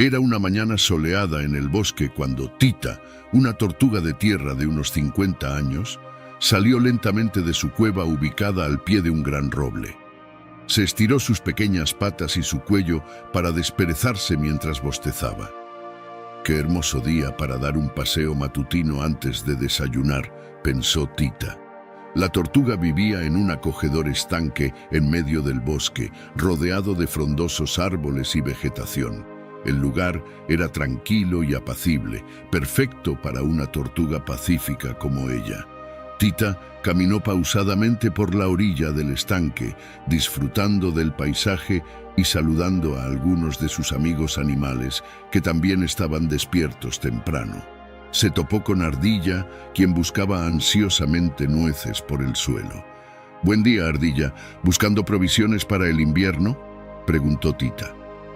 Era una mañana soleada en el bosque cuando Tita, una tortuga de tierra de unos 50 años, salió lentamente de su cueva ubicada al pie de un gran roble. Se estiró sus pequeñas patas y su cuello para desperezarse mientras bostezaba. «Qué hermoso día para dar un paseo matutino antes de desayunar», pensó Tita. La tortuga vivía en un acogedor estanque en medio del bosque, rodeado de frondosos árboles y vegetación. El lugar era tranquilo y apacible, perfecto para una tortuga pacífica como ella. Tita caminó pausadamente por la orilla del estanque, disfrutando del paisaje y saludando a algunos de sus amigos animales que también estaban despiertos temprano. Se topó con Ardilla, quien buscaba ansiosamente nueces por el suelo. «Buen día, Ardilla. ¿Buscando provisiones para el invierno?», preguntó Tita.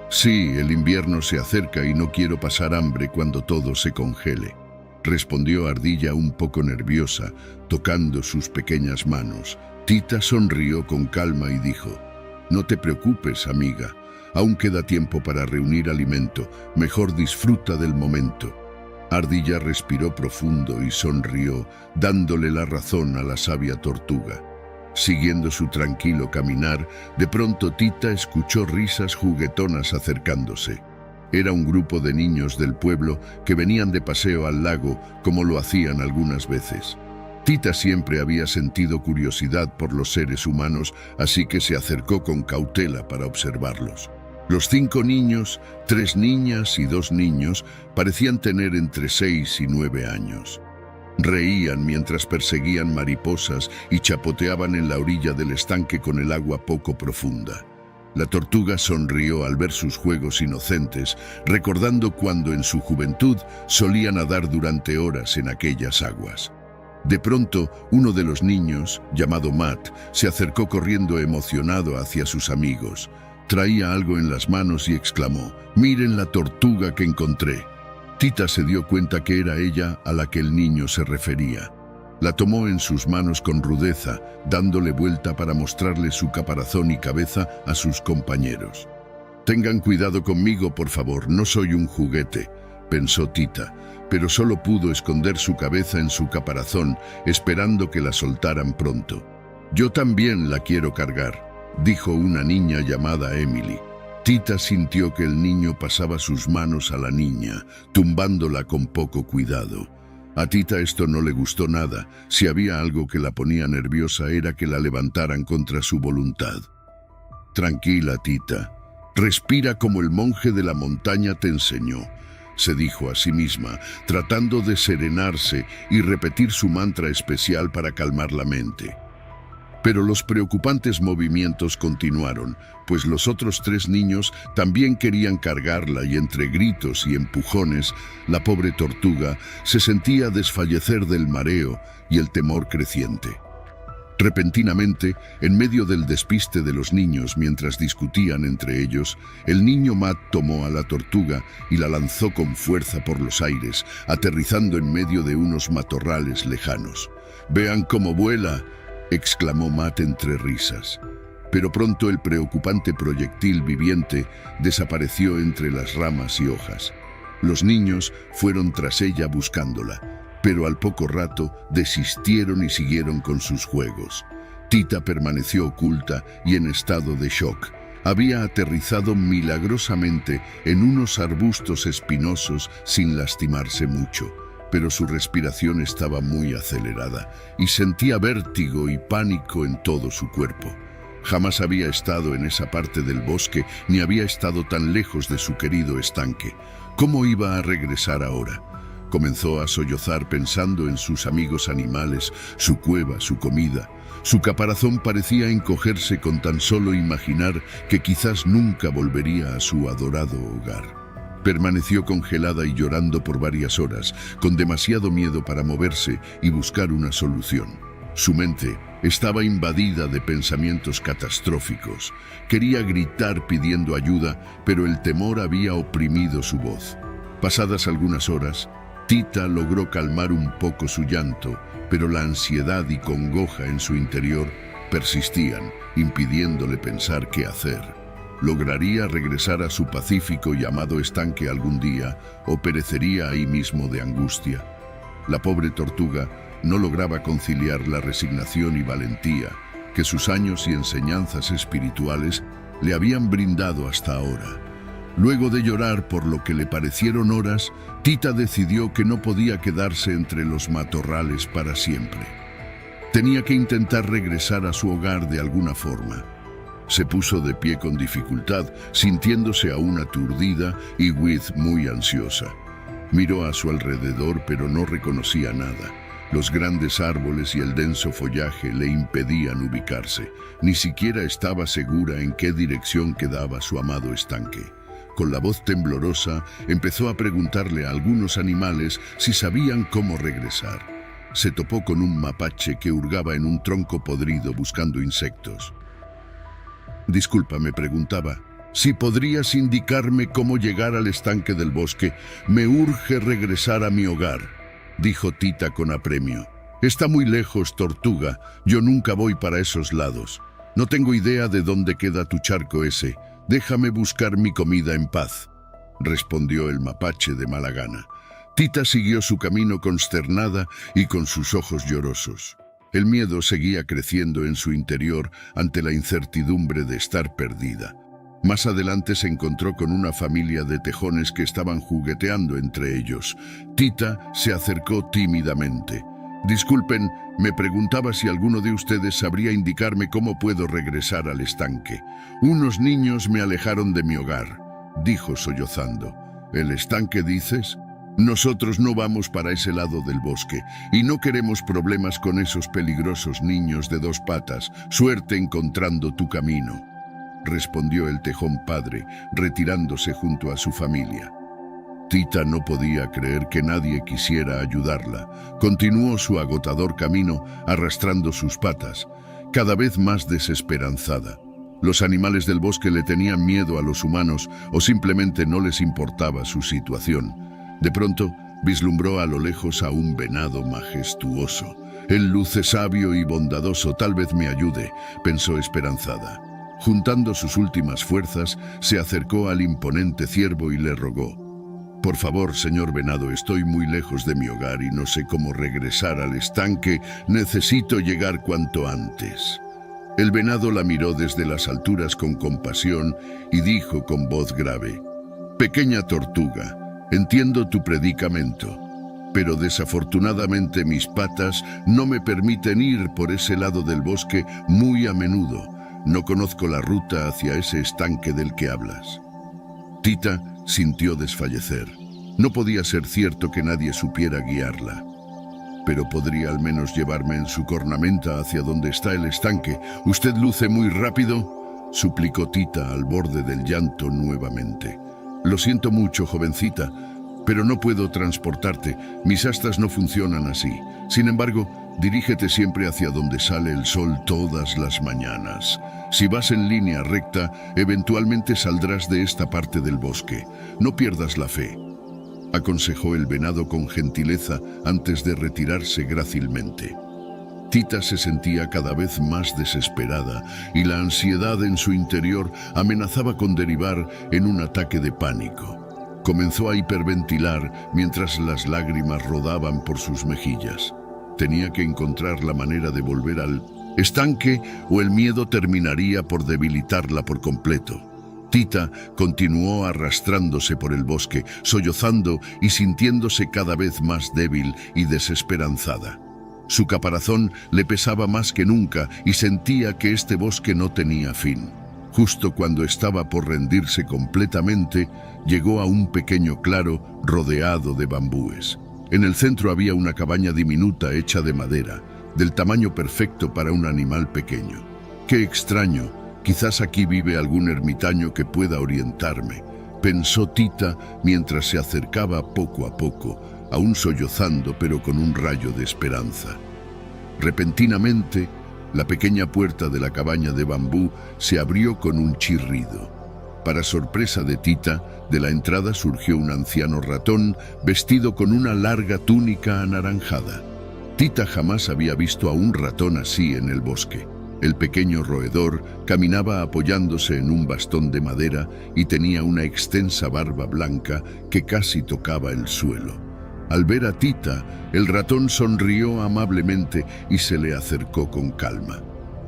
«Sí, el invierno se acerca y no quiero pasar hambre cuando todo se congele», respondió Ardilla un poco nerviosa, tocando sus pequeñas manos. Tita sonrió con calma y dijo: «No te preocupes, amiga. Aún queda tiempo para reunir alimento. Mejor disfruta del momento». Ardilla respiró profundo y sonrió, dándole la razón a la sabia tortuga. Siguiendo su tranquilo caminar, de pronto Tita escuchó risas juguetonas acercándose. Era un grupo de niños del pueblo que venían de paseo al lago, como lo hacían algunas veces. Tita siempre había sentido curiosidad por los seres humanos, así que se acercó con cautela para observarlos. Los 5 niños, 3 niñas y 2 niños, parecían tener entre 6 y 9 años. Reían mientras perseguían mariposas y chapoteaban en la orilla del estanque con el agua poco profunda. La tortuga sonrió al ver sus juegos inocentes, recordando cuando en su juventud solía nadar durante horas en aquellas aguas. De pronto, uno de los niños, llamado Matt, se acercó corriendo emocionado hacia sus amigos. Traía algo en las manos y exclamó: «¡Miren la tortuga que encontré!». Tita se dio cuenta que era ella a la que el niño se refería. La tomó en sus manos con rudeza, dándole vuelta para mostrarle su caparazón y cabeza a sus compañeros. «Tengan cuidado conmigo, por favor, no soy un juguete», pensó Tita, pero solo pudo esconder su cabeza en su caparazón, esperando que la soltaran pronto. «Yo también la quiero cargar», dijo una niña llamada Emily. Tita sintió que el niño pasaba sus manos a la niña, tumbándola con poco cuidado. A Tita esto no le gustó nada. Si había algo que la ponía nerviosa era que la levantaran contra su voluntad. «Tranquila, Tita. Respira como el monje de la montaña te enseñó», se dijo a sí misma, tratando de serenarse y repetir su mantra especial para calmar la mente. Pero los preocupantes movimientos continuaron, pues los otros 3 niños también querían cargarla y entre gritos y empujones, la pobre tortuga se sentía desfallecer del mareo y el temor creciente. Repentinamente, en medio del despiste de los niños mientras discutían entre ellos, el niño Matt tomó a la tortuga y la lanzó con fuerza por los aires, aterrizando en medio de unos matorrales lejanos. «¡Vean cómo vuela!», exclamó Matt entre risas. Pero pronto el preocupante proyectil viviente desapareció entre las ramas y hojas. Los niños fueron tras ella buscándola, pero al poco rato desistieron y siguieron con sus juegos. Tita permaneció oculta y en estado de shock. Había aterrizado milagrosamente en unos arbustos espinosos sin lastimarse mucho, pero su respiración estaba muy acelerada y sentía vértigo y pánico en todo su cuerpo. Jamás había estado en esa parte del bosque ni había estado tan lejos de su querido estanque. ¿Cómo iba a regresar ahora? Comenzó a sollozar pensando en sus amigos animales, su cueva, su comida. Su caparazón parecía encogerse con tan solo imaginar que quizás nunca volvería a su adorado hogar. Permaneció congelada y llorando por varias horas, con demasiado miedo para moverse y buscar una solución. Su mente estaba invadida de pensamientos catastróficos. Quería gritar pidiendo ayuda, pero el temor había oprimido su voz. Pasadas algunas horas, Tita logró calmar un poco su llanto, pero la ansiedad y congoja en su interior persistían, impidiéndole pensar qué hacer. ¿Lograría regresar a su pacífico y amado estanque algún día o perecería ahí mismo de angustia? La pobre tortuga no lograba conciliar la resignación y valentía que sus años y enseñanzas espirituales le habían brindado hasta ahora. Luego de llorar por lo que le parecieron horas, Tita decidió que no podía quedarse entre los matorrales para siempre. Tenía que intentar regresar a su hogar de alguna forma. Se puso de pie con dificultad, sintiéndose aún aturdida y muy ansiosa. Miró a su alrededor, pero no reconocía nada. Los grandes árboles y el denso follaje le impedían ubicarse. Ni siquiera estaba segura en qué dirección quedaba su amado estanque. Con la voz temblorosa, empezó a preguntarle a algunos animales si sabían cómo regresar. Se topó con un mapache que hurgaba en un tronco podrido buscando insectos. «Disculpa», me preguntaba, «si podrías indicarme cómo llegar al estanque del bosque. Me urge regresar a mi hogar», dijo Tita con apremio. «Está muy lejos, tortuga. Yo nunca voy para esos lados. No tengo idea de dónde queda tu charco ese. Déjame buscar mi comida en paz», respondió el mapache de mala gana. Tita siguió su camino consternada y con sus ojos llorosos. El miedo seguía creciendo en su interior ante la incertidumbre de estar perdida. Más adelante se encontró con una familia de tejones que estaban jugueteando entre ellos. Tita se acercó tímidamente. «Disculpen, me preguntaba si alguno de ustedes sabría indicarme cómo puedo regresar al estanque. Unos niños me alejaron de mi hogar», dijo sollozando. «¿El estanque, dices? Nosotros no vamos para ese lado del bosque y no queremos problemas con esos peligrosos niños de dos patas. Suerte encontrando tu camino», respondió el tejón padre, retirándose junto a su familia. Tita no podía creer que nadie quisiera ayudarla. Continuó su agotador camino, arrastrando sus patas, cada vez más desesperanzada. Los animales del bosque le tenían miedo a los humanos o simplemente no les importaba su situación. De pronto, vislumbró a lo lejos a un venado majestuoso. «Él luce sabio y bondadoso, tal vez me ayude», pensó esperanzada. Juntando sus últimas fuerzas, se acercó al imponente ciervo y le rogó: «Por favor, señor venado, estoy muy lejos de mi hogar y no sé cómo regresar al estanque. Necesito llegar cuanto antes». El venado la miró desde las alturas con compasión y dijo con voz grave: «Pequeña tortuga, entiendo tu predicamento, pero desafortunadamente mis patas no me permiten ir por ese lado del bosque muy a menudo. No conozco la ruta hacia ese estanque del que hablas». Tita sintió desfallecer. No podía ser cierto que nadie supiera guiarla. «Pero podría al menos llevarme en su cornamenta hacia donde está el estanque. Usted luce muy rápido», suplicó Tita al borde del llanto nuevamente. «Lo siento mucho, jovencita, pero no puedo transportarte. Mis astas no funcionan así. Sin embargo, dirígete siempre hacia donde sale el sol todas las mañanas. Si vas en línea recta, eventualmente saldrás de esta parte del bosque. No pierdas la fe», aconsejó el venado con gentileza antes de retirarse grácilmente. Tita se sentía cada vez más desesperada y la ansiedad en su interior amenazaba con derivar en un ataque de pánico. Comenzó a hiperventilar mientras las lágrimas rodaban por sus mejillas. Tenía que encontrar la manera de volver al estanque o el miedo terminaría por debilitarla por completo. Tita continuó arrastrándose por el bosque, sollozando y sintiéndose cada vez más débil y desesperanzada. Su caparazón le pesaba más que nunca y sentía que este bosque no tenía fin. Justo cuando estaba por rendirse completamente, llegó a un pequeño claro rodeado de bambúes. En el centro había una cabaña diminuta hecha de madera, del tamaño perfecto para un animal pequeño. «Qué extraño, quizás aquí vive algún ermitaño que pueda orientarme», pensó Tita mientras se acercaba poco a poco, aún sollozando pero con un rayo de esperanza. Repentinamente, la pequeña puerta de la cabaña de bambú se abrió con un chirrido. Para sorpresa de Tita, de la entrada surgió un anciano ratón vestido con una larga túnica anaranjada. Tita jamás había visto a un ratón así en el bosque. El pequeño roedor caminaba apoyándose en un bastón de madera y tenía una extensa barba blanca que casi tocaba el suelo. Al ver a Tita, el ratón sonrió amablemente y se le acercó con calma.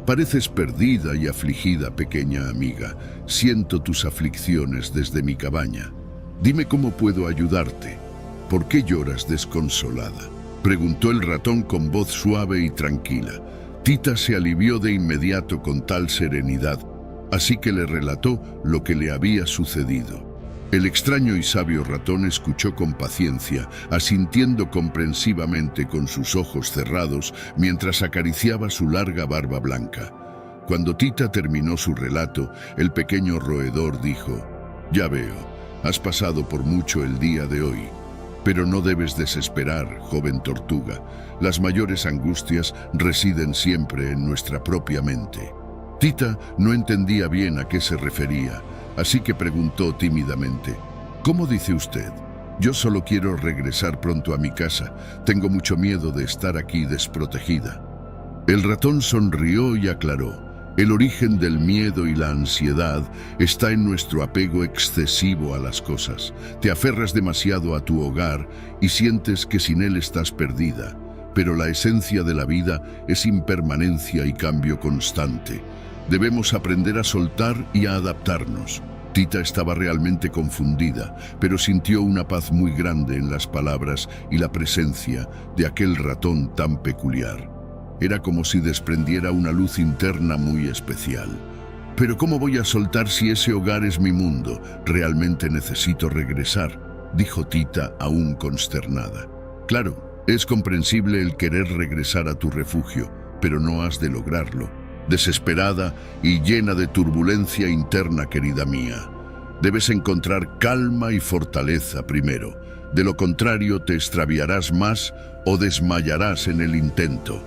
«Pareces perdida y afligida, pequeña amiga. Siento tus aflicciones desde mi cabaña. Dime cómo puedo ayudarte. ¿Por qué lloras desconsolada?», preguntó el ratón con voz suave y tranquila. Tita se alivió de inmediato con tal serenidad, así que le relató lo que le había sucedido. El extraño y sabio ratón escuchó con paciencia, asintiendo comprensivamente con sus ojos cerrados mientras acariciaba su larga barba blanca. Cuando Tita terminó su relato, el pequeño roedor dijo: «Ya veo, has pasado por mucho el día de hoy. Pero no debes desesperar, joven tortuga. Las mayores angustias residen siempre en nuestra propia mente». Tita no entendía bien a qué se refería, así que preguntó tímidamente: «¿Cómo dice usted? Yo solo quiero regresar pronto a mi casa. Tengo mucho miedo de estar aquí desprotegida». El ratón sonrió y aclaró: «El origen del miedo y la ansiedad está en nuestro apego excesivo a las cosas. Te aferras demasiado a tu hogar y sientes que sin él estás perdida. Pero la esencia de la vida es impermanencia y cambio constante. Debemos aprender a soltar y a adaptarnos». Tita estaba realmente confundida, pero sintió una paz muy grande en las palabras y la presencia de aquel ratón tan peculiar. Era como si desprendiera una luz interna muy especial. «¿Pero cómo voy a soltar si ese hogar es mi mundo? Realmente necesito regresar», dijo Tita, aún consternada. «Claro, es comprensible el querer regresar a tu refugio, pero no has de lograrlo. Desesperada y llena de turbulencia interna, querida mía. Debes encontrar calma y fortaleza primero. De lo contrario, te extraviarás más o desmayarás en el intento»,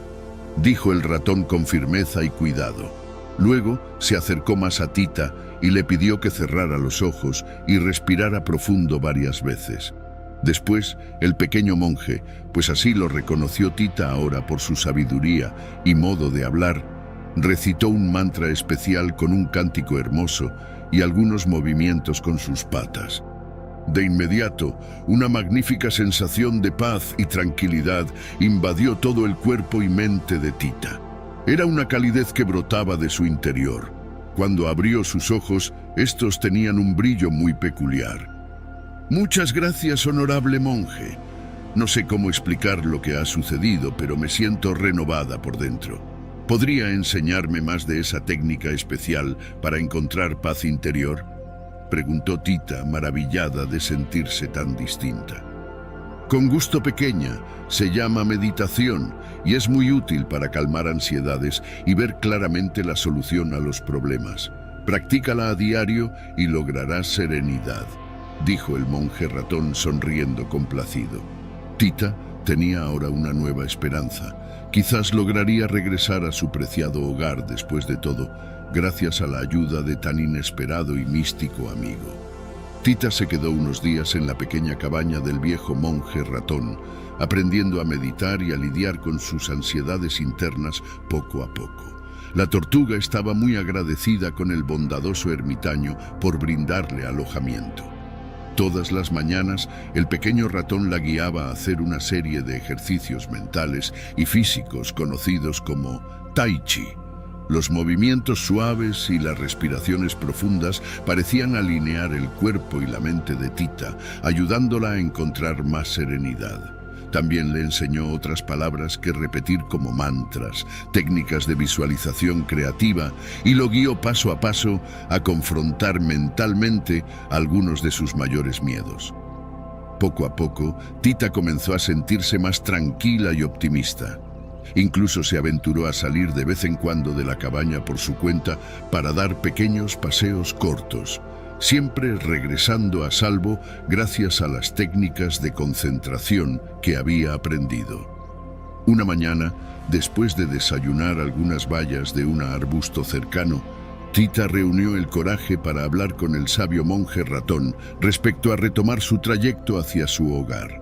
dijo el ratón con firmeza y cuidado. Luego se acercó más a Tita y le pidió que cerrara los ojos y respirara profundo varias veces. Después, el pequeño monje, pues así lo reconoció Tita ahora por su sabiduría y modo de hablar, recitó un mantra especial con un cántico hermoso y algunos movimientos con sus patas. De inmediato, una magnífica sensación de paz y tranquilidad invadió todo el cuerpo y mente de Tita. Era una calidez que brotaba de su interior. Cuando abrió sus ojos, estos tenían un brillo muy peculiar. «Muchas gracias, honorable monje. No sé cómo explicar lo que ha sucedido, pero me siento renovada por dentro. ¿Podría enseñarme más de esa técnica especial para encontrar paz interior?», preguntó Tita, maravillada de sentirse tan distinta. «Con gusto, pequeña. Se llama meditación y es muy útil para calmar ansiedades y ver claramente la solución a los problemas. Practícala a diario y lograrás serenidad», dijo el monje ratón sonriendo complacido. Tita tenía ahora una nueva esperanza. Quizás lograría regresar a su preciado hogar después de todo, gracias a la ayuda de tan inesperado y místico amigo. Tita se quedó unos días en la pequeña cabaña del viejo monje ratón, aprendiendo a meditar y a lidiar con sus ansiedades internas poco a poco. La tortuga estaba muy agradecida con el bondadoso ermitaño por brindarle alojamiento. Todas las mañanas, el pequeño ratón la guiaba a hacer una serie de ejercicios mentales y físicos conocidos como Tai Chi. Los movimientos suaves y las respiraciones profundas parecían alinear el cuerpo y la mente de Tita, ayudándola a encontrar más serenidad. También le enseñó otras palabras que repetir como mantras, técnicas de visualización creativa, y lo guió paso a paso a confrontar mentalmente algunos de sus mayores miedos. Poco a poco, Tita comenzó a sentirse más tranquila y optimista. Incluso se aventuró a salir de vez en cuando de la cabaña por su cuenta para dar pequeños paseos cortos, siempre regresando a salvo gracias a las técnicas de concentración que había aprendido. Una mañana, después de desayunar algunas bayas de un arbusto cercano, Tita reunió el coraje para hablar con el sabio monje ratón respecto a retomar su trayecto hacia su hogar.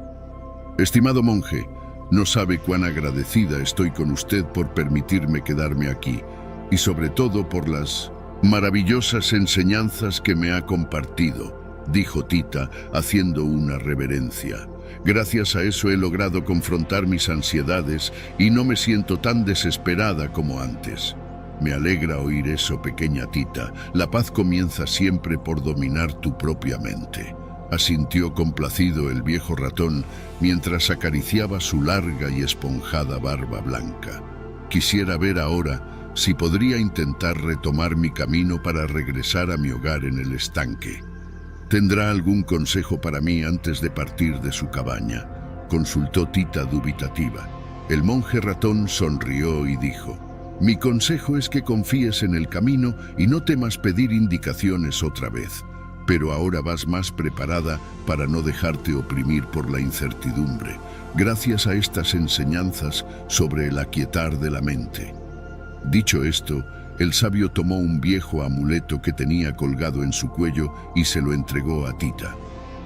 «Estimado monje, no sabe cuán agradecida estoy con usted por permitirme quedarme aquí. y sobre todo por las maravillosas enseñanzas que me ha compartido, dijo Tita, haciendo una reverencia. Gracias a eso he logrado confrontar mis ansiedades y no me siento tan desesperada como antes. Me alegra oír eso, pequeña Tita. La paz comienza siempre por dominar tu propia mente. Asintió complacido el viejo ratón mientras acariciaba su larga y esponjada barba blanca. Quisiera ver ahora si podría intentar retomar mi camino para regresar a mi hogar en el estanque. ¿Tendrá algún consejo para mí antes de partir de su cabaña?, consultó Tita dubitativa. El monje ratón sonrió y dijo: mi consejo es que confíes en el camino y no temas pedir indicaciones otra vez, pero ahora vas más preparada para no dejarte oprimir por la incertidumbre, gracias a estas enseñanzas sobre el aquietar de la mente. Dicho esto, el sabio tomó un viejo amuleto que tenía colgado en su cuello y se lo entregó a Tita.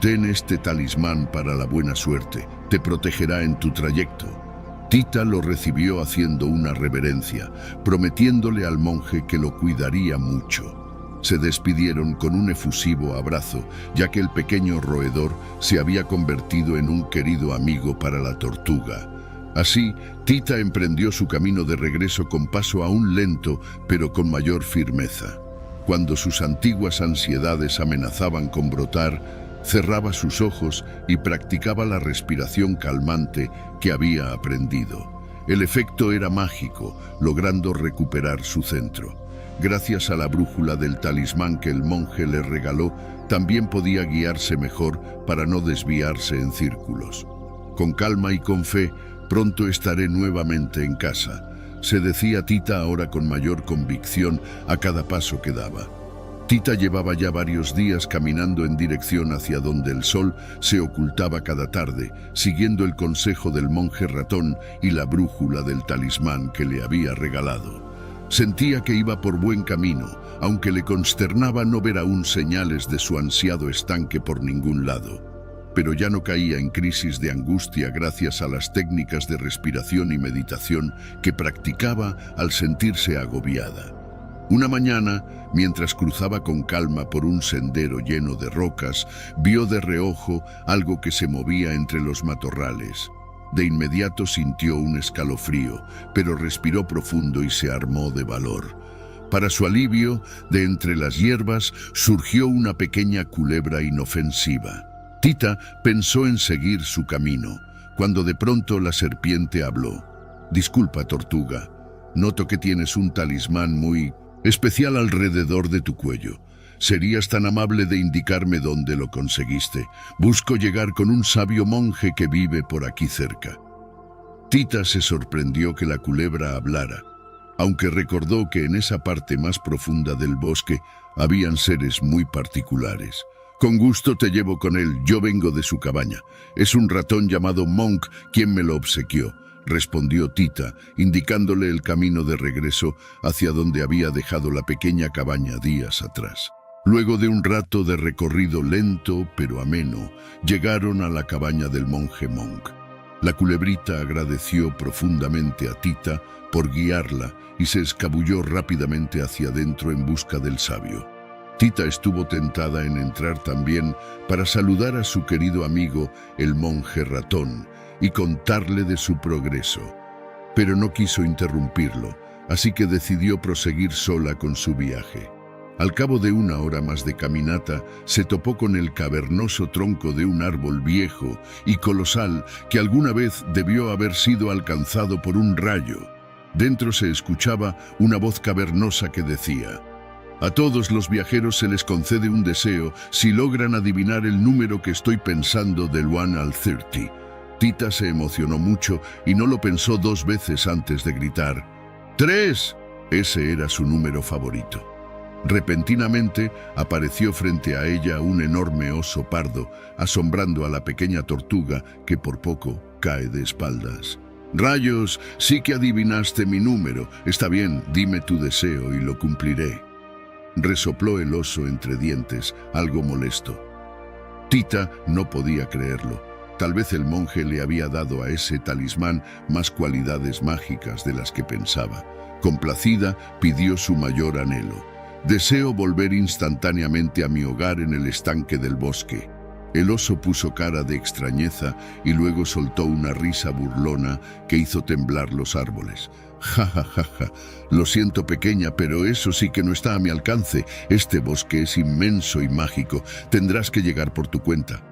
Ten este talismán para la buena suerte, te protegerá en tu trayecto. Tita lo recibió haciendo una reverencia, prometiéndole al monje que lo cuidaría mucho. Se despidieron con un efusivo abrazo, ya que el pequeño roedor se había convertido en un querido amigo para la tortuga. Así, Tita emprendió su camino de regreso con paso aún lento, pero con mayor firmeza. Cuando sus antiguas ansiedades amenazaban con brotar, cerraba sus ojos y practicaba la respiración calmante que había aprendido. El efecto era mágico, logrando recuperar su centro. Gracias a la brújula del talismán que el monje le regaló, también podía guiarse mejor para no desviarse en círculos. Con calma y con fe, pronto estaré nuevamente en casa, se decía Tita ahora con mayor convicción a cada paso que daba. Tita llevaba ya varios días caminando en dirección hacia donde el sol se ocultaba cada tarde, siguiendo el consejo del monje ratón y la brújula del talismán que le había regalado. Sentía que iba por buen camino, aunque le consternaba no ver aún señales de su ansiado estanque por ningún lado. Pero ya no caía en crisis de angustia gracias a las técnicas de respiración y meditación que practicaba al sentirse agobiada. Una mañana, mientras cruzaba con calma por un sendero lleno de rocas, vio de reojo algo que se movía entre los matorrales. De inmediato sintió un escalofrío, pero respiró profundo y se armó de valor. Para su alivio, de entre las hierbas surgió una pequeña culebra inofensiva. Tita pensó en seguir su camino, cuando de pronto la serpiente habló. «Disculpa, tortuga, noto que tienes un talismán muy especial alrededor de tu cuello. ¿Serías tan amable de indicarme dónde lo conseguiste? Busco llegar con un sabio monje que vive por aquí cerca». Tita se sorprendió que la culebra hablara, aunque recordó que en esa parte más profunda del bosque habían seres muy particulares. «Con gusto te llevo con él, yo vengo de su cabaña. Es un ratón llamado Monk quien me lo obsequió», respondió Tita, indicándole el camino de regreso hacia donde había dejado la pequeña cabaña días atrás. Luego de un rato de recorrido lento pero ameno, llegaron a la cabaña del monje Monk. La culebrita agradeció profundamente a Tita por guiarla y se escabulló rápidamente hacia adentro en busca del sabio. Tita estuvo tentada en entrar también para saludar a su querido amigo, el monje ratón, y contarle de su progreso. Pero no quiso interrumpirlo, así que decidió proseguir sola con su viaje. Al cabo de una hora más de caminata, se topó con el cavernoso tronco de un árbol viejo y colosal que alguna vez debió haber sido alcanzado por un rayo. Dentro se escuchaba una voz cavernosa que decía: «A todos los viajeros se les concede un deseo si logran adivinar el número que estoy pensando del 1 al 30. Tita se emocionó mucho y no lo pensó dos veces antes de gritar: «¡3!». Ese era su número favorito. Repentinamente apareció frente a ella un enorme oso pardo, asombrando a la pequeña tortuga que por poco cae de espaldas. «¡Rayos! Sí que adivinaste mi número. Está bien, dime tu deseo y lo cumpliré», resopló el oso entre dientes, algo molesto. Tita no podía creerlo. Tal vez el monje le había dado a ese talismán más cualidades mágicas de las que pensaba. Complacida, pidió su mayor anhelo. «Deseo volver instantáneamente a mi hogar en el estanque del bosque». El oso puso cara de extrañeza y luego soltó una risa burlona que hizo temblar los árboles. «Ja, ja, ja, ja. Lo siento, pequeña, pero eso sí que no está a mi alcance. Este bosque es inmenso y mágico. Tendrás que llegar por tu cuenta».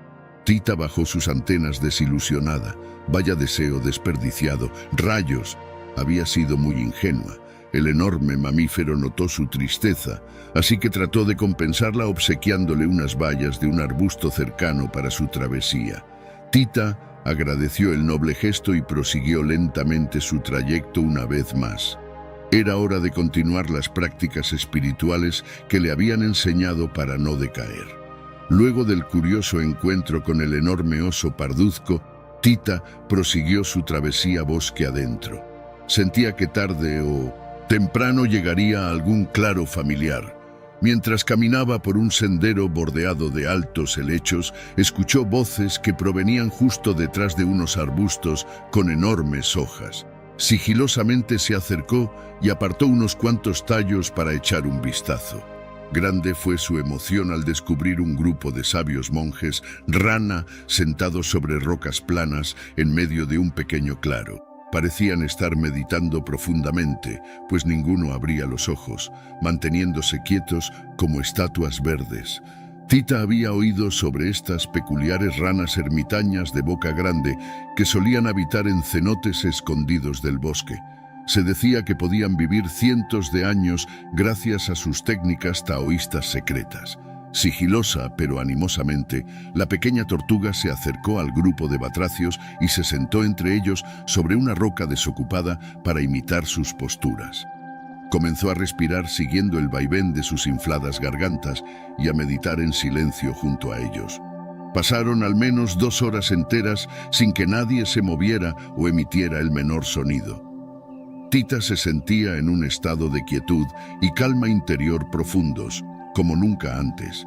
Tita bajó sus antenas desilusionada. Vaya deseo desperdiciado. ¡Rayos! Había sido muy ingenua. El enorme mamífero notó su tristeza, así que trató de compensarla obsequiándole unas bayas de un arbusto cercano para su travesía. Tita agradeció el noble gesto y prosiguió lentamente su trayecto una vez más. Era hora de continuar las prácticas espirituales que le habían enseñado para no decaer. Luego del curioso encuentro con el enorme oso parduzco, Tita prosiguió su travesía bosque adentro. Sentía que tarde o temprano llegaría a algún claro familiar. Mientras caminaba por un sendero bordeado de altos helechos, escuchó voces que provenían justo detrás de unos arbustos con enormes hojas. Sigilosamente se acercó y apartó unos cuantos tallos para echar un vistazo. Grande fue su emoción al descubrir un grupo de sabios monjes rana sentados sobre rocas planas en medio de un pequeño claro. Parecían estar meditando profundamente, pues ninguno abría los ojos, manteniéndose quietos como estatuas verdes. Tita había oído sobre estas peculiares ranas ermitañas de boca grande que solían habitar en cenotes escondidos del bosque. Se decía que podían vivir cientos de años gracias a sus técnicas taoístas secretas. Sigilosa pero animosamente, la pequeña tortuga se acercó al grupo de batracios y se sentó entre ellos sobre una roca desocupada para imitar sus posturas. Comenzó a respirar siguiendo el vaivén de sus infladas gargantas y a meditar en silencio junto a ellos. Pasaron al menos 2 horas enteras sin que nadie se moviera o emitiera el menor sonido. Tita se sentía en un estado de quietud y calma interior profundos, como nunca antes.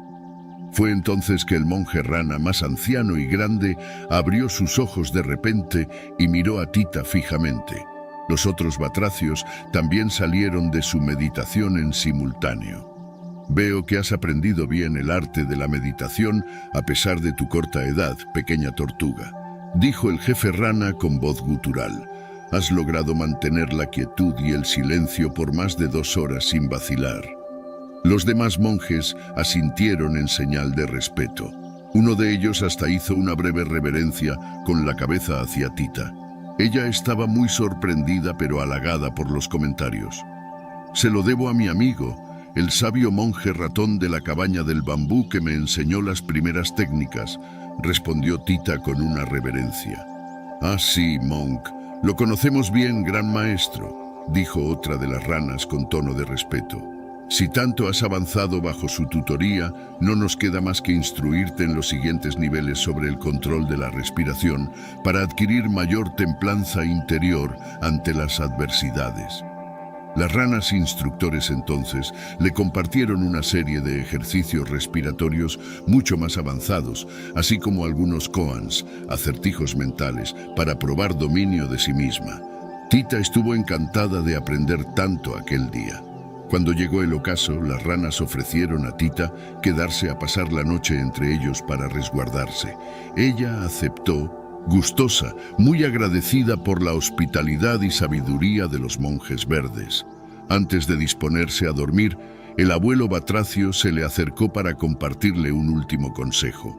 Fue entonces que el monje rana más anciano y grande abrió sus ojos de repente y miró a Tita fijamente. Los otros batracios también salieron de su meditación en simultáneo. «Veo que has aprendido bien el arte de la meditación a pesar de tu corta edad, pequeña tortuga», dijo el jefe rana con voz gutural. «Has logrado mantener la quietud y el silencio por más de 2 horas sin vacilar». Los demás monjes asintieron en señal de respeto. Uno de ellos hasta hizo una breve reverencia con la cabeza hacia Tita. Ella estaba muy sorprendida pero halagada por los comentarios. «Se lo debo a mi amigo, el sabio monje ratón de la cabaña del bambú que me enseñó las primeras técnicas», respondió Tita con una reverencia. «Ah, sí, Monk, lo conocemos bien, gran maestro», dijo otra de las ranas con tono de respeto. «Si tanto has avanzado bajo su tutoría, no nos queda más que instruirte en los siguientes niveles sobre el control de la respiración para adquirir mayor templanza interior ante las adversidades». Las ranas instructores entonces le compartieron una serie de ejercicios respiratorios mucho más avanzados, así como algunos koans, acertijos mentales, para probar dominio de sí misma. Tita estuvo encantada de aprender tanto aquel día. Cuando llegó el ocaso, las ranas ofrecieron a Tita quedarse a pasar la noche entre ellos para resguardarse. Ella aceptó, gustosa, muy agradecida por la hospitalidad y sabiduría de los monjes verdes. Antes de disponerse a dormir, el abuelo batracio se le acercó para compartirle un último consejo.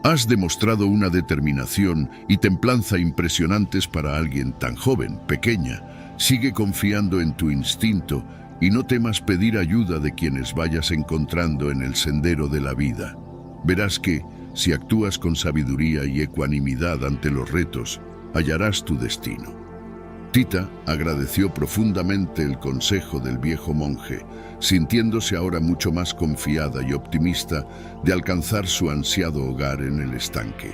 «Has demostrado una determinación y templanza impresionantes para alguien tan joven, pequeña. Sigue confiando en tu instinto y no temas pedir ayuda de quienes vayas encontrando en el sendero de la vida. Verás que, si actúas con sabiduría y ecuanimidad ante los retos, hallarás tu destino». Tita agradeció profundamente el consejo del viejo monje, sintiéndose ahora mucho más confiada y optimista de alcanzar su ansiado hogar en el estanque.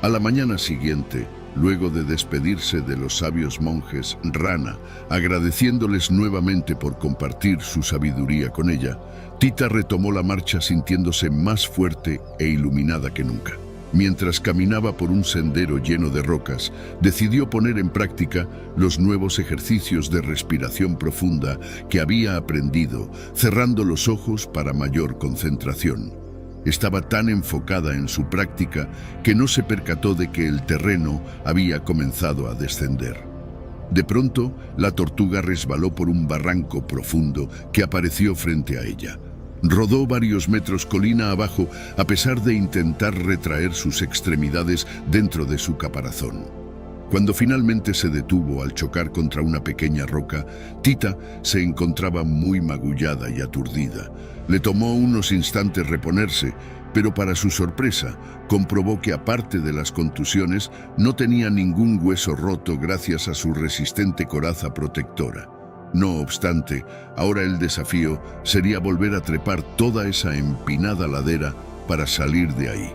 A la mañana siguiente, luego de despedirse de los sabios monjes rana, agradeciéndoles nuevamente por compartir su sabiduría con ella, Tita retomó la marcha sintiéndose más fuerte e iluminada que nunca. Mientras caminaba por un sendero lleno de rocas, decidió poner en práctica los nuevos ejercicios de respiración profunda que había aprendido, cerrando los ojos para mayor concentración. Estaba tan enfocada en su práctica que no se percató de que el terreno había comenzado a descender. De pronto, la tortuga resbaló por un barranco profundo que apareció frente a ella. Rodó varios metros colina abajo a pesar de intentar retraer sus extremidades dentro de su caparazón. Cuando finalmente se detuvo al chocar contra una pequeña roca, Tita se encontraba muy magullada y aturdida. Le tomó unos instantes reponerse, pero para su sorpresa, comprobó que aparte de las contusiones, no tenía ningún hueso roto gracias a su resistente coraza protectora. No obstante, ahora el desafío sería volver a trepar toda esa empinada ladera para salir de ahí.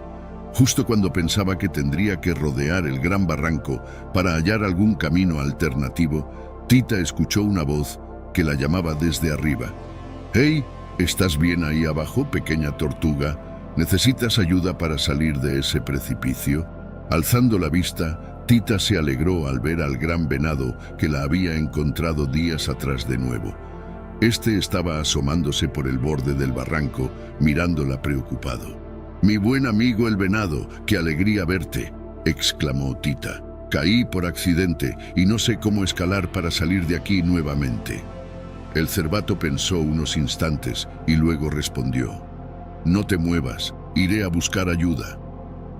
Justo cuando pensaba que tendría que rodear el gran barranco para hallar algún camino alternativo, Tita escuchó una voz que la llamaba desde arriba. «Hey, ¿estás bien ahí abajo, pequeña tortuga? ¿Necesitas ayuda para salir de ese precipicio?» Alzando la vista, Tita se alegró al ver al gran venado que la había encontrado días atrás de nuevo. Este estaba asomándose por el borde del barranco, mirándola preocupado. «Mi buen amigo el venado, qué alegría verte», exclamó Tita. «Caí por accidente y no sé cómo escalar para salir de aquí nuevamente». El cervato pensó unos instantes y luego respondió: «No te muevas, iré a buscar ayuda».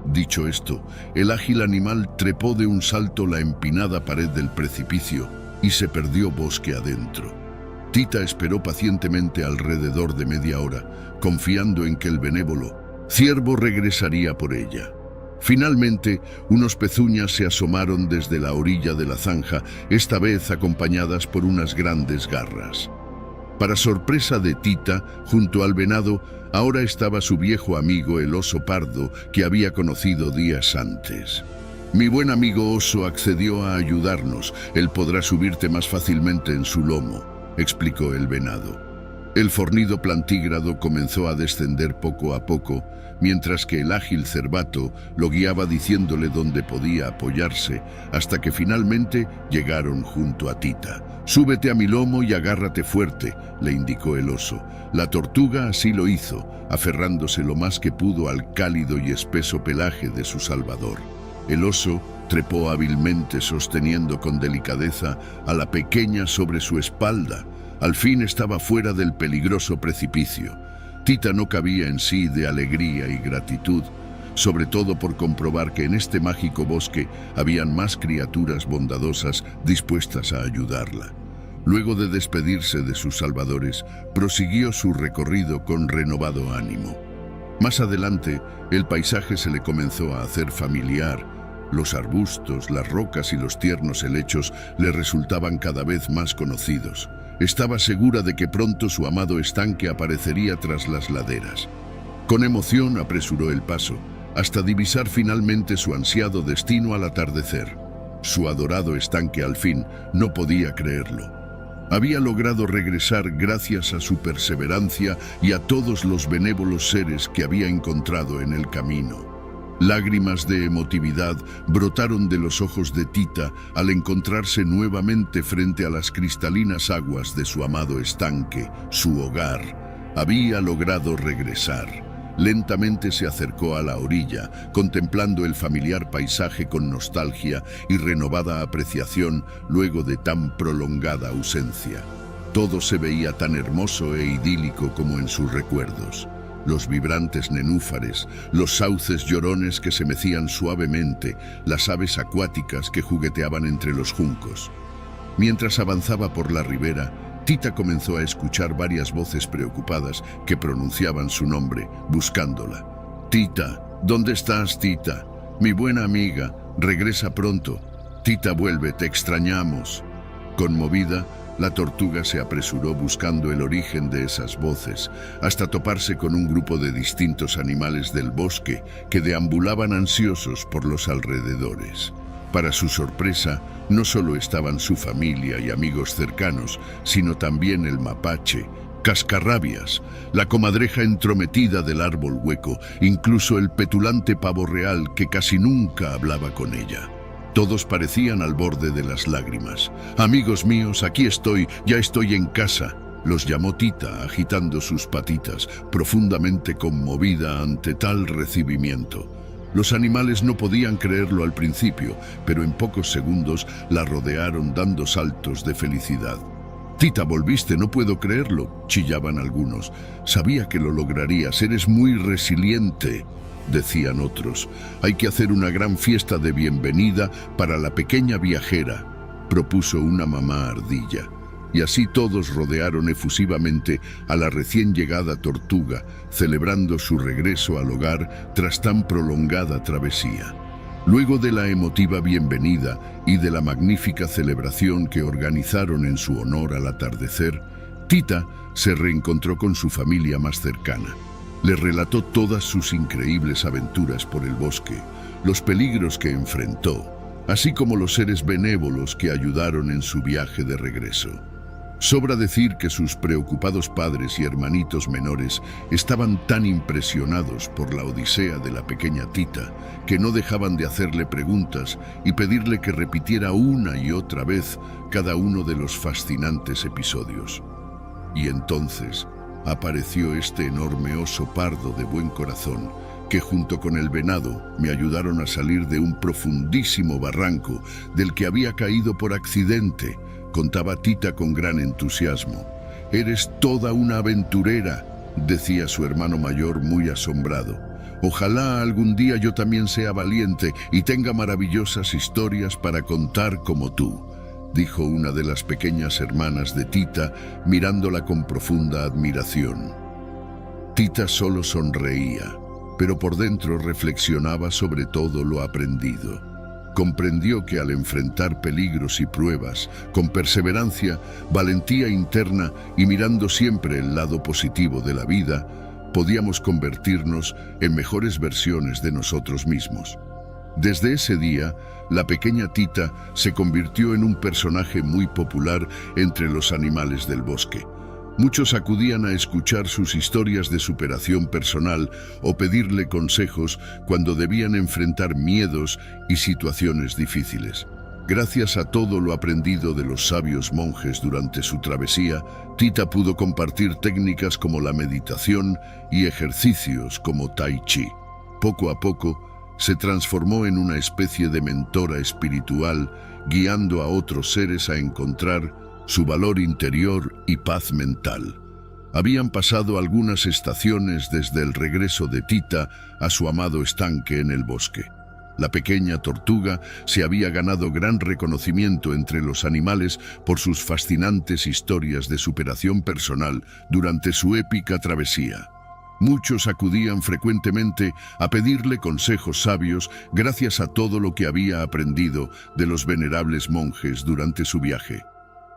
Dicho esto, el ágil animal trepó de un salto la empinada pared del precipicio y se perdió bosque adentro. Tita esperó pacientemente alrededor de media hora, confiando en que el benévolo ciervo regresaría por ella. Finalmente, unos pezuñas se asomaron desde la orilla de la zanja, esta vez acompañadas por unas grandes garras. Para sorpresa de Tita, junto al venado, ahora estaba su viejo amigo el oso pardo que había conocido días antes. «Mi buen amigo oso accedió a ayudarnos. Él podrá subirte más fácilmente en su lomo», explicó el venado. El fornido plantígrado comenzó a descender poco a poco, mientras que el ágil cervato lo guiaba diciéndole dónde podía apoyarse, hasta que finalmente llegaron junto a Tita. «Súbete a mi lomo y agárrate fuerte», le indicó el oso. La tortuga así lo hizo, aferrándose lo más que pudo al cálido y espeso pelaje de su salvador. El oso trepó hábilmente, sosteniendo con delicadeza a la pequeña sobre su espalda. Al fin estaba fuera del peligroso precipicio. Tita no cabía en sí de alegría y gratitud, sobre todo por comprobar que en este mágico bosque habían más criaturas bondadosas dispuestas a ayudarla. Luego de despedirse de sus salvadores, prosiguió su recorrido con renovado ánimo. Más adelante, el paisaje se le comenzó a hacer familiar. Los arbustos, las rocas y los tiernos helechos le resultaban cada vez más conocidos. Estaba segura de que pronto su amado estanque aparecería tras las laderas. Con emoción apresuró el paso, hasta divisar finalmente su ansiado destino al atardecer. Su adorado estanque al fin no podía creerlo. Había logrado regresar gracias a su perseverancia y a todos los benévolos seres que había encontrado en el camino. Lágrimas de emotividad brotaron de los ojos de Tita al encontrarse nuevamente frente a las cristalinas aguas de su amado estanque, su hogar. Había logrado regresar. Lentamente se acercó a la orilla, contemplando el familiar paisaje con nostalgia y renovada apreciación luego de tan prolongada ausencia. Todo se veía tan hermoso e idílico como en sus recuerdos. Los vibrantes nenúfares, los sauces llorones que se mecían suavemente, las aves acuáticas que jugueteaban entre los juncos. Mientras avanzaba por la ribera, Tita comenzó a escuchar varias voces preocupadas que pronunciaban su nombre, buscándola. «Tita, ¿dónde estás, Tita? Mi buena amiga, regresa pronto. Tita, vuelve, te extrañamos». Conmovida, la tortuga se apresuró buscando el origen de esas voces, hasta toparse con un grupo de distintos animales del bosque que deambulaban ansiosos por los alrededores. Para su sorpresa, no solo estaban su familia y amigos cercanos, sino también el mapache, Cascarrabias, la comadreja entrometida del árbol hueco, incluso el petulante pavo real que casi nunca hablaba con ella. Todos parecían al borde de las lágrimas. «Amigos míos, aquí estoy, ya estoy en casa», los llamó Tita, agitando sus patitas, profundamente conmovida ante tal recibimiento. Los animales no podían creerlo al principio, pero en pocos segundos la rodearon dando saltos de felicidad. «Tita, volviste, no puedo creerlo», chillaban algunos. «Sabía que lo lograrías, eres muy resiliente», decían otros. «Hay que hacer una gran fiesta de bienvenida para la pequeña viajera», propuso una mamá ardilla. Y así todos rodearon efusivamente a la recién llegada tortuga, celebrando su regreso al hogar tras tan prolongada travesía. Luego de la emotiva bienvenida y de la magnífica celebración que organizaron en su honor al atardecer, Tita se reencontró con su familia más cercana. Le relató todas sus increíbles aventuras por el bosque, los peligros que enfrentó, así como los seres benévolos que ayudaron en su viaje de regreso. Sobra decir que sus preocupados padres y hermanitos menores estaban tan impresionados por la odisea de la pequeña Tita que no dejaban de hacerle preguntas y pedirle que repitiera una y otra vez cada uno de los fascinantes episodios. Y entonces apareció este enorme oso pardo de buen corazón que junto con el venado me ayudaron a salir de un profundísimo barranco del que había caído por accidente, contaba Tita con gran entusiasmo. «Eres toda una aventurera», decía su hermano mayor muy asombrado. «Ojalá algún día yo también sea valiente y tenga maravillosas historias para contar como tú», dijo una de las pequeñas hermanas de Tita, mirándola con profunda admiración. Tita solo sonreía, pero por dentro reflexionaba sobre todo lo aprendido. Comprendió que al enfrentar peligros y pruebas, con perseverancia, valentía interna y mirando siempre el lado positivo de la vida, podíamos convertirnos en mejores versiones de nosotros mismos. Desde ese día, la pequeña Tita se convirtió en un personaje muy popular entre los animales del bosque. Muchos acudían a escuchar sus historias de superación personal o pedirle consejos cuando debían enfrentar miedos y situaciones difíciles. Gracias a todo lo aprendido de los sabios monjes durante su travesía, Tita pudo compartir técnicas como la meditación y ejercicios como Tai Chi. Poco a poco, se transformó en una especie de mentora espiritual, guiando a otros seres a encontrar su valor interior y paz mental. Habían pasado algunas estaciones desde el regreso de Tita a su amado estanque en el bosque. La pequeña tortuga se había ganado gran reconocimiento entre los animales por sus fascinantes historias de superación personal durante su épica travesía. Muchos acudían frecuentemente a pedirle consejos sabios gracias a todo lo que había aprendido de los venerables monjes durante su viaje.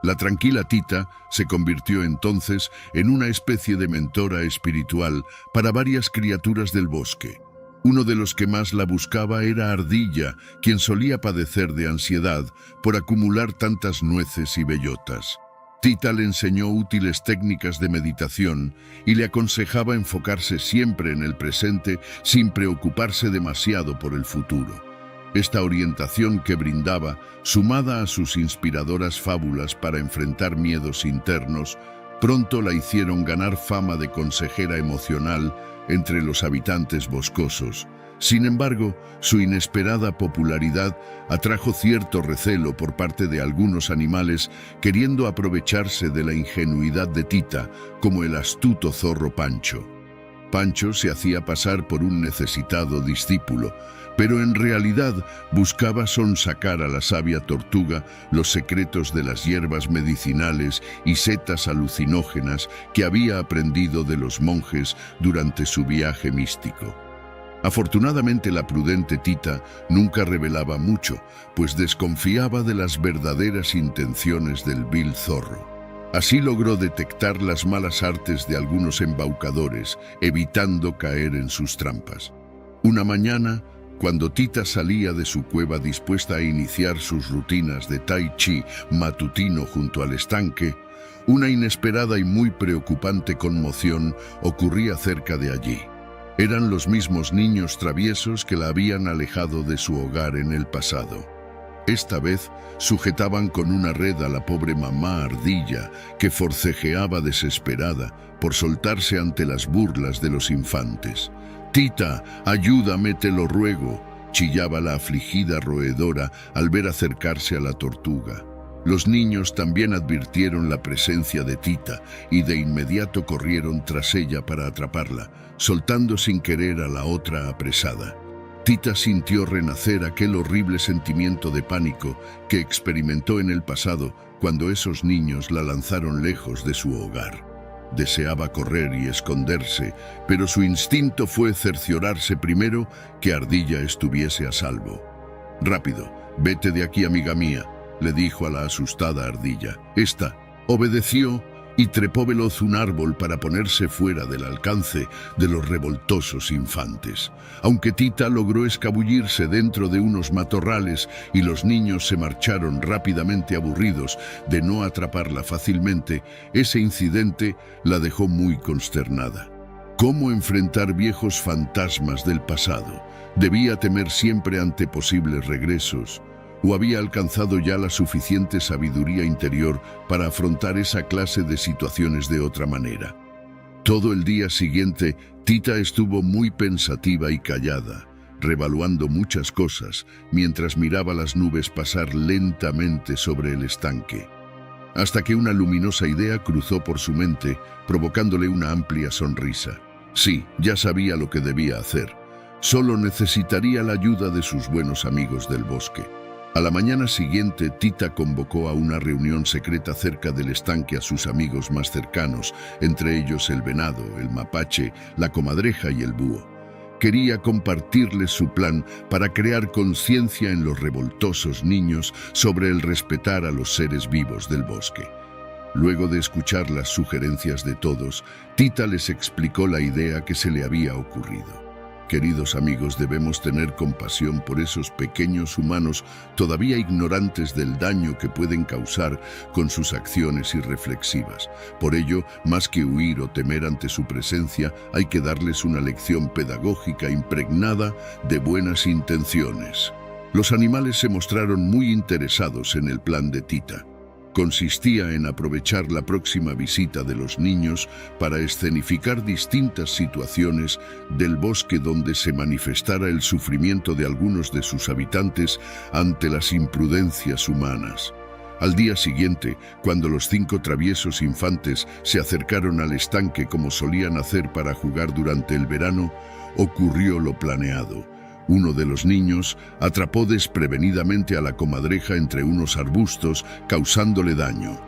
La tranquila Tita se convirtió entonces en una especie de mentora espiritual para varias criaturas del bosque. Uno de los que más la buscaba era Ardilla, quien solía padecer de ansiedad por acumular tantas nueces y bellotas. Tita le enseñó útiles técnicas de meditación y le aconsejaba enfocarse siempre en el presente sin preocuparse demasiado por el futuro. Esta orientación que brindaba, sumada a sus inspiradoras fábulas para enfrentar miedos internos, pronto la hicieron ganar fama de consejera emocional entre los habitantes boscosos. Sin embargo, su inesperada popularidad atrajo cierto recelo por parte de algunos animales queriendo aprovecharse de la ingenuidad de Tita, como el astuto zorro Pancho. Pancho se hacía pasar por un necesitado discípulo, pero en realidad buscaba sonsacar a la sabia tortuga los secretos de las hierbas medicinales y setas alucinógenas que había aprendido de los monjes durante su viaje místico. Afortunadamente la prudente Tita nunca revelaba mucho, pues desconfiaba de las verdaderas intenciones del vil zorro. Así logró detectar las malas artes de algunos embaucadores, evitando caer en sus trampas. Una mañana, cuando Tita salía de su cueva dispuesta a iniciar sus rutinas de Tai Chi matutino junto al estanque, una inesperada y muy preocupante conmoción ocurría cerca de allí. Eran los mismos niños traviesos que la habían alejado de su hogar en el pasado. Esta vez sujetaban con una red a la pobre mamá ardilla, que forcejeaba desesperada por soltarse ante las burlas de los infantes. «Tita, ayúdame, te lo ruego», chillaba la afligida roedora al ver acercarse a la tortuga. Los niños también advirtieron la presencia de Tita y de inmediato corrieron tras ella para atraparla, soltando sin querer a la otra apresada. Tita sintió renacer aquel horrible sentimiento de pánico que experimentó en el pasado cuando esos niños la lanzaron lejos de su hogar. Deseaba correr y esconderse, pero su instinto fue cerciorarse primero que Ardilla estuviese a salvo. «Rápido, vete de aquí, amiga mía», le dijo a la asustada Ardilla. Esta obedeció y trepó veloz un árbol para ponerse fuera del alcance de los revoltosos infantes. Aunque Tita logró escabullirse dentro de unos matorrales y los niños se marcharon rápidamente aburridos de no atraparla fácilmente, ese incidente la dejó muy consternada. ¿Cómo enfrentar viejos fantasmas del pasado? ¿Debía temer siempre ante posibles regresos? ¿O había alcanzado ya la suficiente sabiduría interior para afrontar esa clase de situaciones de otra manera? Todo el día siguiente, Tita estuvo muy pensativa y callada, revaluando muchas cosas, mientras miraba las nubes pasar lentamente sobre el estanque. Hasta que una luminosa idea cruzó por su mente, provocándole una amplia sonrisa. Sí, ya sabía lo que debía hacer. Solo necesitaría la ayuda de sus buenos amigos del bosque. A la mañana siguiente, Tita convocó a una reunión secreta cerca del estanque a sus amigos más cercanos, entre ellos el venado, el mapache, la comadreja y el búho. Quería compartirles su plan para crear conciencia en los revoltosos niños sobre el respetar a los seres vivos del bosque. Luego de escuchar las sugerencias de todos, Tita les explicó la idea que se le había ocurrido. Queridos amigos, debemos tener compasión por esos pequeños humanos todavía ignorantes del daño que pueden causar con sus acciones irreflexivas. Por ello, más que huir o temer ante su presencia, hay que darles una lección pedagógica impregnada de buenas intenciones. Los animales se mostraron muy interesados en el plan de Tita. Consistía en aprovechar la próxima visita de los niños para escenificar distintas situaciones del bosque donde se manifestara el sufrimiento de algunos de sus habitantes ante las imprudencias humanas. Al día siguiente, cuando los 5 traviesos infantes se acercaron al estanque como solían hacer para jugar durante el verano, ocurrió lo planeado. Uno de los niños atrapó desprevenidamente a la comadreja entre unos arbustos, causándole daño.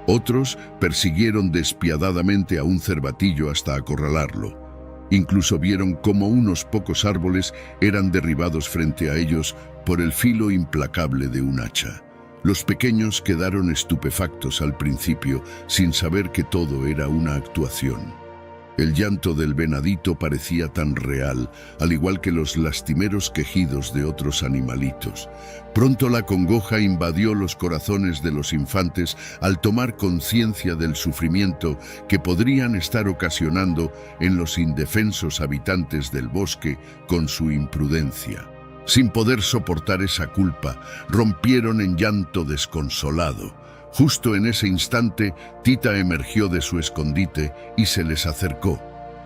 Otros persiguieron despiadadamente a un cervatillo hasta acorralarlo. Incluso vieron cómo unos pocos árboles eran derribados frente a ellos por el filo implacable de un hacha. Los pequeños quedaron estupefactos al principio, sin saber que todo era una actuación. El llanto del venadito parecía tan real, al igual que los lastimeros quejidos de otros animalitos. Pronto la congoja invadió los corazones de los infantes al tomar conciencia del sufrimiento que podrían estar ocasionando en los indefensos habitantes del bosque con su imprudencia. Sin poder soportar esa culpa, rompieron en llanto desconsolado. Justo en ese instante, Tita emergió de su escondite y se les acercó,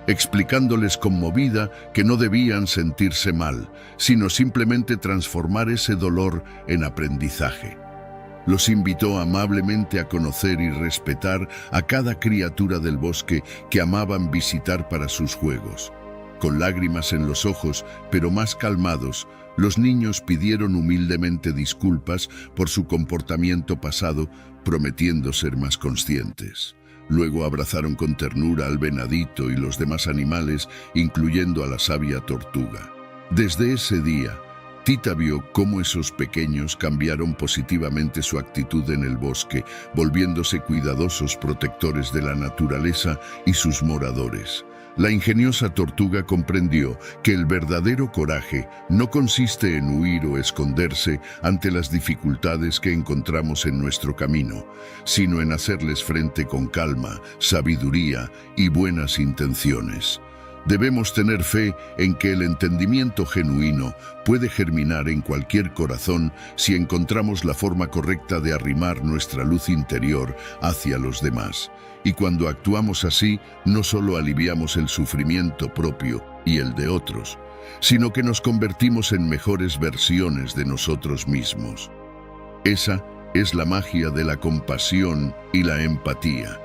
explicándoles conmovida que no debían sentirse mal, sino simplemente transformar ese dolor en aprendizaje. Los invitó amablemente a conocer y respetar a cada criatura del bosque que amaban visitar para sus juegos. Con lágrimas en los ojos, pero más calmados, los niños pidieron humildemente disculpas por su comportamiento pasado, prometiendo ser más conscientes. Luego abrazaron con ternura al venadito y los demás animales, incluyendo a la sabia tortuga. Desde ese día, Tita vio cómo esos pequeños cambiaron positivamente su actitud en el bosque, volviéndose cuidadosos protectores de la naturaleza y sus moradores. La ingeniosa tortuga comprendió que el verdadero coraje no consiste en huir o esconderse ante las dificultades que encontramos en nuestro camino, sino en hacerles frente con calma, sabiduría y buenas intenciones. Debemos tener fe en que el entendimiento genuino puede germinar en cualquier corazón si encontramos la forma correcta de arrimar nuestra luz interior hacia los demás. Y cuando actuamos así, no solo aliviamos el sufrimiento propio y el de otros, sino que nos convertimos en mejores versiones de nosotros mismos. Esa es la magia de la compasión y la empatía.